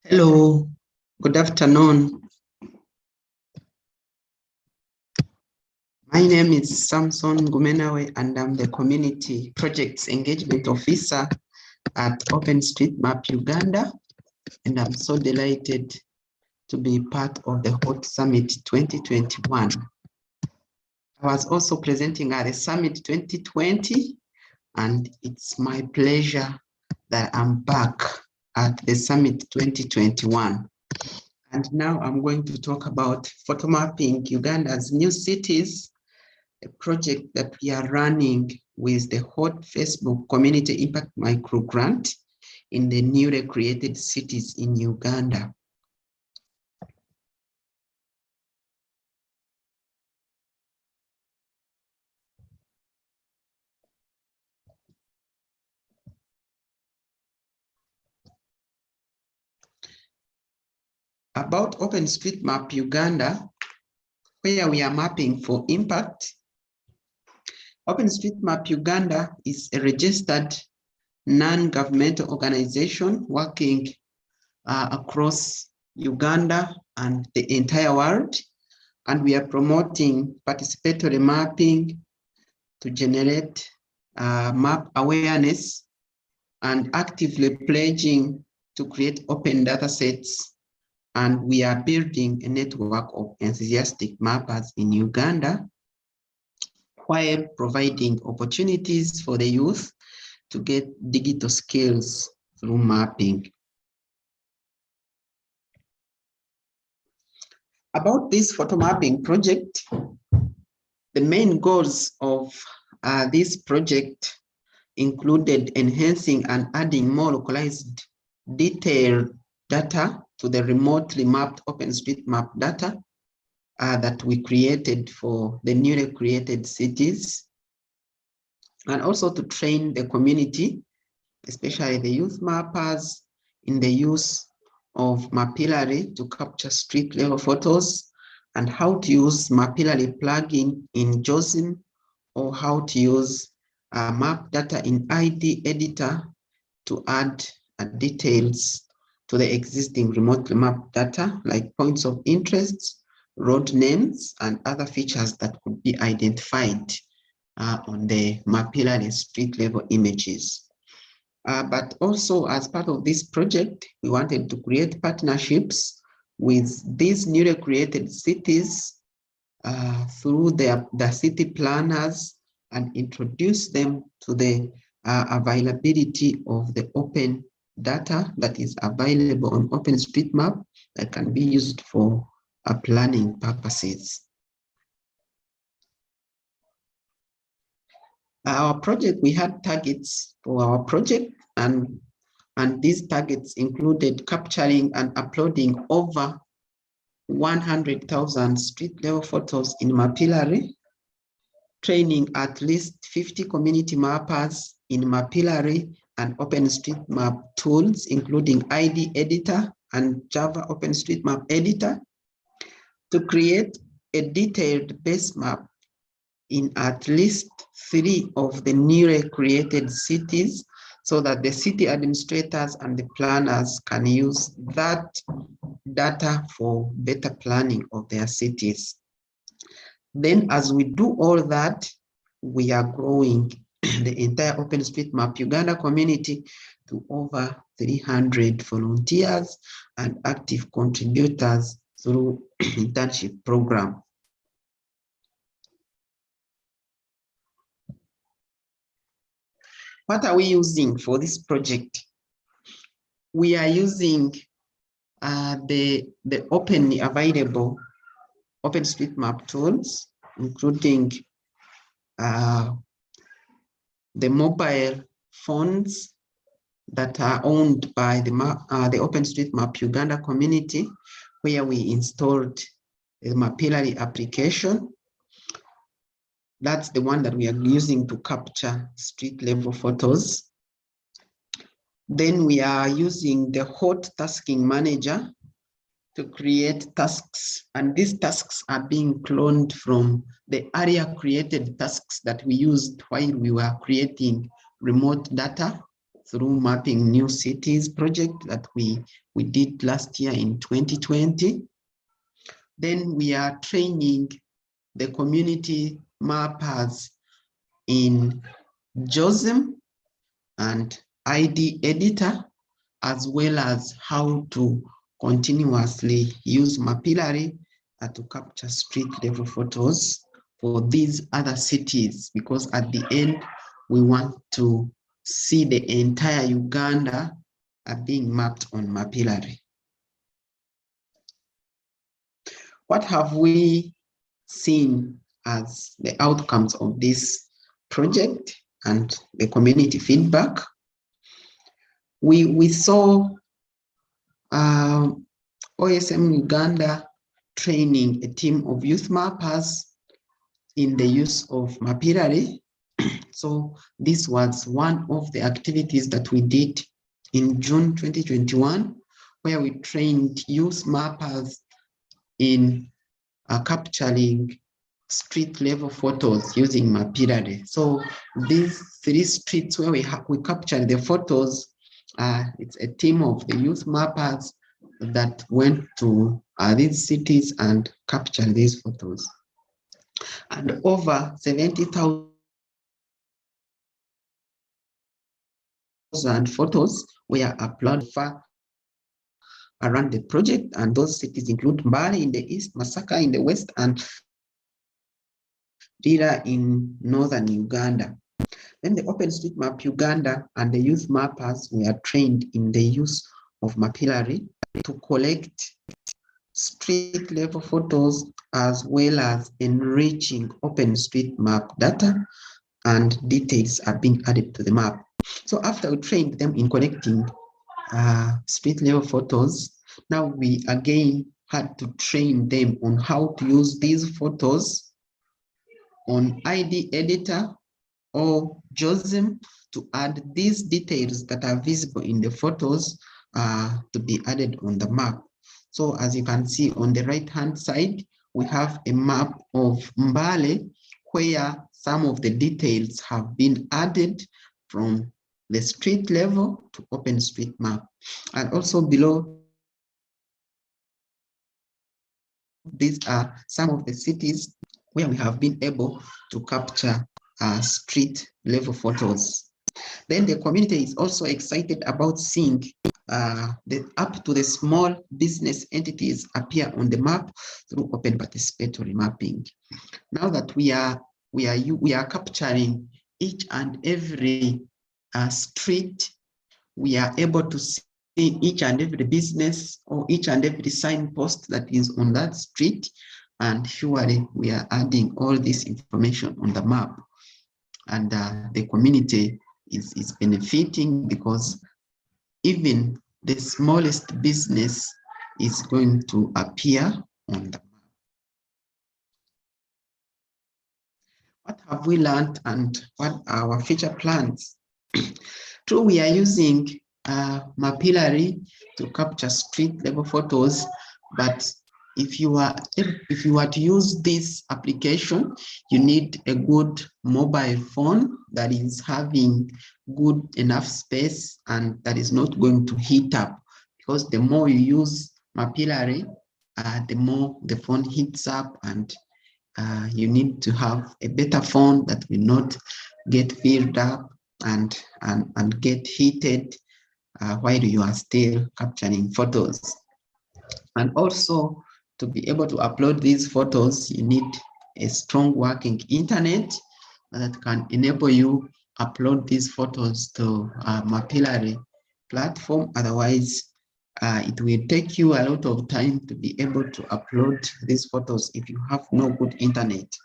Hello, good afternoon. My name is Samson Ngumenawe and I'm the Community Projects Engagement Officer at OpenStreetMap Uganda, and I'm so delighted to be part of the Hot Summit 2021. I was also presenting at the Summit 2020, and it's my pleasure that I'm back at the Summit 2021. And now I'm going to talk about Photomapping Uganda's new cities, a project that we are running with the Hot Facebook Community Impact Micro Grant in the newly created cities in Uganda. About OpenStreetMap Uganda, where we are mapping for impact, OpenStreetMap Uganda is a registered non-governmental organization working across Uganda and the entire world, and we are promoting participatory mapping to generate map awareness and actively pledging to create open data sets. And we are building a network of enthusiastic mappers in Uganda, while providing opportunities for the youth to get digital skills through mapping. About this photo mapping project, the main goals of this project included enhancing and adding more localized detailed data to the remotely mapped OpenStreetMap data that we created for the newly created cities, and also to train the community, especially the youth mappers, in the use of Mapillary to capture street level photos, and how to use Mapillary plugin in JOSM, or how to use map data in ID editor to add details to the existing remotely mapped data, like points of interest, road names, and other features that could be identified on the Mapillary street level images. But also, as part of this project, we wanted to create partnerships with these newly created cities through the city planners, and introduce them to the availability of the open data that is available on OpenStreetMap that can be used for planning purposes. Our project, we had targets for our project, and these targets included capturing and uploading over 100,000 street level photos in Mapillary, training at least 50 community mappers in Mapillary and OpenStreetMap tools, including ID editor and Java OpenStreetMap editor, to create a detailed base map in at least 3 of the newly created cities, so that the city administrators and the planners can use that data for better planning of their cities. Then, as we do all that, we are growing the entire OpenStreetMap Uganda community to over 300 volunteers and active contributors through internship program. What are we using for this project? We are using the openly available OpenStreetMap tools, including the mobile phones that are owned by the OpenStreetMap Uganda community, where we installed the Mapillary application. That's the one that we are using to capture street level photos. Then we are using the Hot Tasking Manager to create tasks, and these tasks are being cloned from the earlier created tasks that we used while we were creating remote data through Mapping New Cities project that we did last year in 2020. Then we are training the community mappers in JOSM and ID editor, as well as how to continuously use Mapillary to capture street level photos for these other cities, because at the end, we want to see the entire Uganda being mapped on Mapillary. What have we seen as the outcomes of this project and the community feedback? We saw OSM Uganda training a team of youth mappers in the use of Mapillary. So this was one of the activities that we did in June 2021, where we trained youth mappers in capturing street level photos using Mapillary. So these 3 streets where we captured the photos, it's a team of the youth mappers that went to these cities and captured these photos. And over 70,000 photos were uploaded around the project, and those cities include Mbale in the east, Masaka in the west, and Dira in northern Uganda. Then the OpenStreetMap Uganda and the youth mappers were trained in the use of Mapillary to collect street level photos, as well as enriching OpenStreetMap data, and details are being added to the map. So after we trained them in collecting street level photos, now we again had to train them on how to use these photos on ID editor or JOSM to add these details that are visible in the photos to be added on the map. So as you can see on the right-hand side, we have a map of Mbale where some of the details have been added from the street level to OpenStreetMap. And also below, these are some of the cities where we have been able to capture street level photos. Then the community is also excited about seeing up to the small business entities appear on the map through open participatory mapping. Now that we are capturing each and every street, we are able to see each and every business or each and every signpost that is on that street, and surely we are adding all this information on the map, and the community is benefiting, because even the smallest business is going to appear on the map. What have we learned and what are our future plans? True, we are using Mapillary to capture street level photos, but if you are to use this application, you need a good mobile phone that is having good enough space and that is not going to heat up, because the more you use Mapillary, the more the phone heats up, and you need to have a better phone that will not get filled up and get heated while you are still capturing photos. And also, to be able to upload these photos, you need a strong working internet that can enable you upload these photos to a Mapillary platform. Otherwise, it will take you a lot of time to be able to upload these photos if you have no good internet.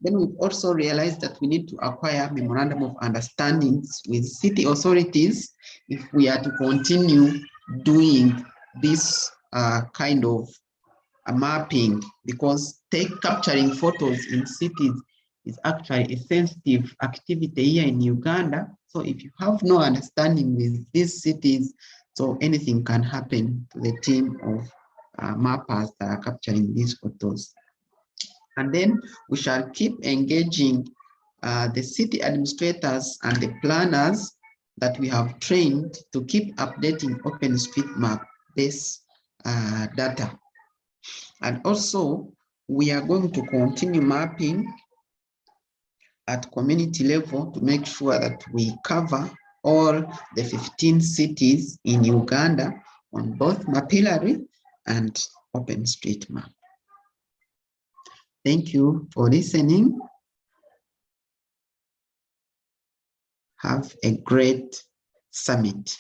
Then we've also realized that we need to acquire memorandum of understandings with city authorities if we are to continue doing this kind of mapping, because capturing photos in cities is actually a sensitive activity here in Uganda. So if you have no understanding with these cities, so anything can happen to the team of mappers that are capturing these photos. And then we shall keep engaging the city administrators and the planners that we have trained to keep updating OpenStreetMap based data. And also, we are going to continue mapping at community level to make sure that we cover all the 15 cities in Uganda on both Mapillary and OpenStreetMap. Thank you for listening. Have a great summit.